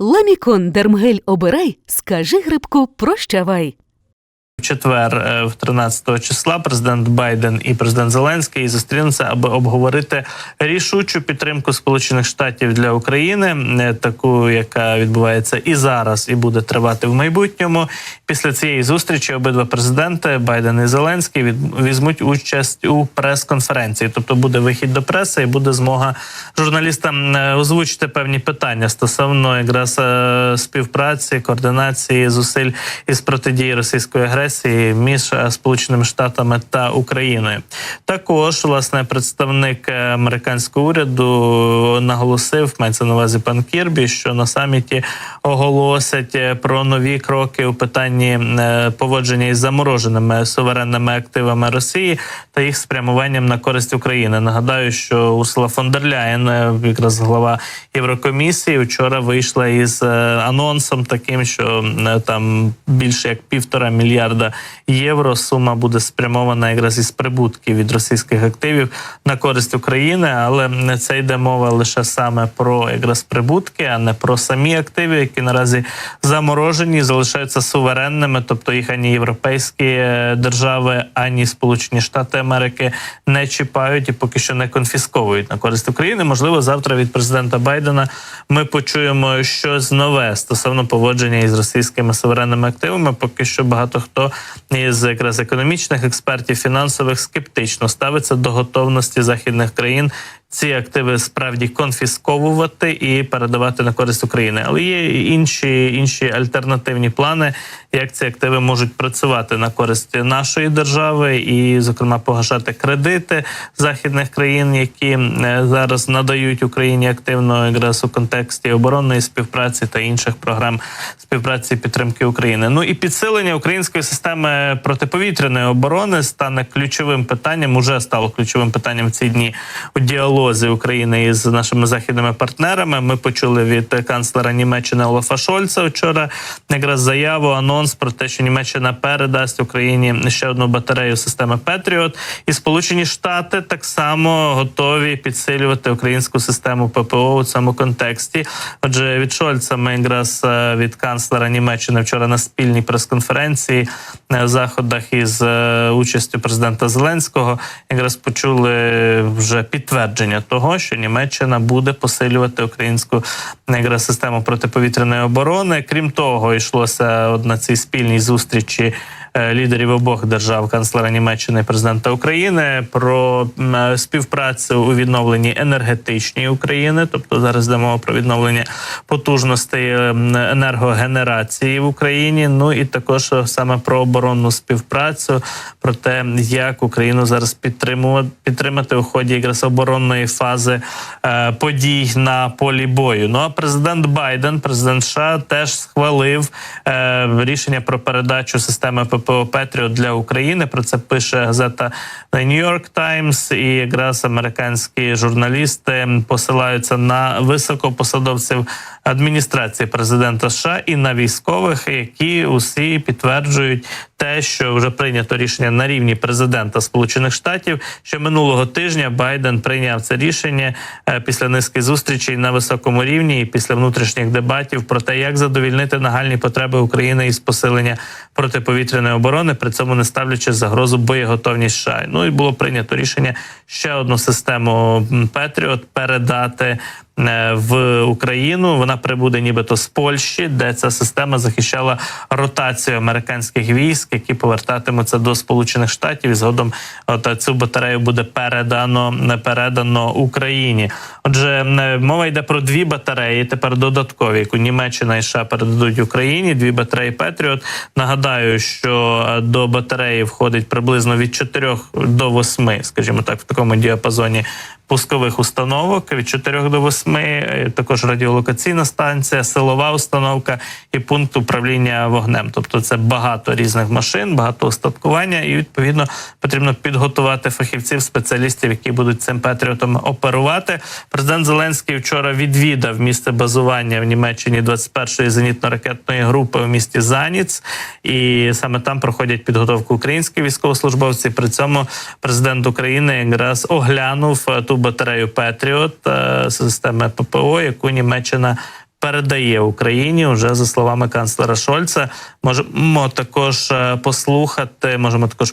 Ламікон Дермгель обирай, скажи грибку прощавай. В четвер, 13 числа, президент Байден і президент Зеленський зустрінуться, аби обговорити рішучу підтримку Сполучених Штатів для України, таку, яка відбувається і зараз, і буде тривати в майбутньому. Після цієї зустрічі обидва президенти, Байден і Зеленський, візьмуть участь у прес-конференції. Тобто буде вихід до преси і буде змога журналістам озвучити певні питання стосовно якраз співпраці, координації зусиль із протидії російської агресії між Сполученими Штатами та Україною. Також, власне, представник американського уряду наголосив, мається на увазі пан Кірбі, що на саміті оголосять про нові кроки у питанні поводження із замороженими суверенними активами Росії та їх спрямуванням на користь України. Нагадаю, що Урсула фон дер Ляєн, якраз глава Єврокомісії, вчора вийшла із анонсом таким, що там більше як 1,5 мільярда євро сума буде спрямована якраз із прибутків від російських активів на користь України, але це йде мова лише саме про якраз прибутки, а не про самі активи, які наразі заморожені, залишаються суверенними, тобто їх ані європейські держави, ані Сполучені Штати Америки не чіпають і поки що не конфісковують на користь України. Можливо, завтра від президента Байдена ми почуємо щось нове стосовно поводження із російськими суверенними активами. Поки що багато хто із якраз економічних експертів, фінансових скептично ставиться до готовності західних країн ці активи справді конфісковувати і передавати на користь України. Але є інші альтернативні плани, як ці активи можуть працювати на користь нашої держави і, зокрема, погашати кредити західних країн, які зараз надають Україні активно якраз у контексті оборонної співпраці та інших програм співпраці і підтримки України. Ну і підсилення української системи протиповітряної оборони стане ключовим питанням, уже стало ключовим питанням в ці дні у діалозі України із нашими західними партнерами. Ми почули від канцлера Німеччини Олафа Шольца вчора якраз заяву, анонс про те, що Німеччина передасть Україні ще одну батарею системи Петріот. І Сполучені Штати так само готові підсилювати українську систему ППО у цьому контексті. Отже, від Шольца ми якраз від канцлера Німеччини вчора на спільній прес-конференції на заходах із участю президента Зеленського якраз почули вже підтвердження того, що Німеччина буде посилювати українську якраз систему протиповітряної оборони. Крім того, йшлося на цій спільній зустрічі лідерів обох держав, канцлера Німеччини і президента України, про співпрацю у відновленні енергетичній України. Тобто зараз йде мова про відновлення потужностей енергогенерації в Україні. Ну і також саме про оборонну співпрацю, про те, як Україну зараз підтримати у ході якраз оборонної фази подій на полі бою. Ну а президент Байден, президент США, теж схвалив рішення про передачу системи ППО Петріот для України. Про це пише газета The New York Times, і якраз американські журналісти посилаються на високопосадовців адміністрації президента США і на військових, які усі підтверджують те, що вже прийнято рішення на рівні президента Сполучених Штатів, що минулого тижня Байден прийняв це рішення після низки зустрічей на високому рівні і після внутрішніх дебатів про те, як задовільнити нагальні потреби України із посилення протиповітряної оборони, при цьому не ставлячи загрозу боєготовність США. Ну і було прийнято рішення ще одну систему Петріот передати в Україну. Вона прибуде нібито з Польщі, де ця система захищала ротацію американських військ, які повертатимуться до Сполучених Штатів, і згодом цю батарею буде передано Україні. Отже, мова йде про 2 батареї, тепер додаткові, яку Німеччина і США передадуть Україні, 2 батареї Петріот. Нагадаю, що до батареї входить приблизно від 4 до 8, скажімо так, в такому діапазоні пускових установок, від 4 до 8, також радіолокаційна станція, силова установка і пункт управління вогнем. Тобто це багато різних машин, багато устаткування, і відповідно потрібно підготувати фахівців, спеціалістів, які будуть цим Петріотом оперувати. Президент Зеленський вчора відвідав місце базування в Німеччині 21-ї зенітно-ракетної групи в місті Заніц, і саме там проходять підготовку українські військовослужбовці. При цьому президент України якраз оглянув ту батарею Петріот системи ППО, яку Німеччина передає Україні, вже за словами канцлера Шольца. Можемо також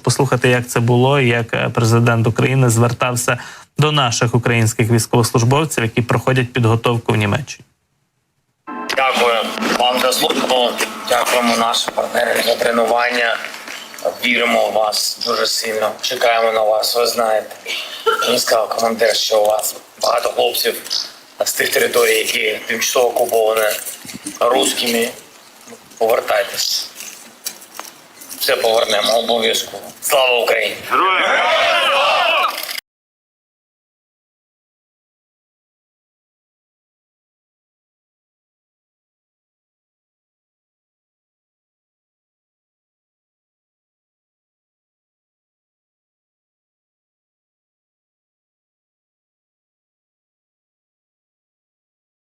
послухати, як це було, як президент України звертався до наших українських військовослужбовців, які проходять підготовку в Німеччині. Дякую вам за службу, дякуємо нашим партнерам за тренування. Віримо в вас дуже сильно. Чекаємо на вас. Ви знаєте, мені сказав командир, що у вас багато хлопців з тих територій, які тимчасово окуповані русскими. Повертайтесь. Все повернемо обов'язково. Слава Україні! Героям!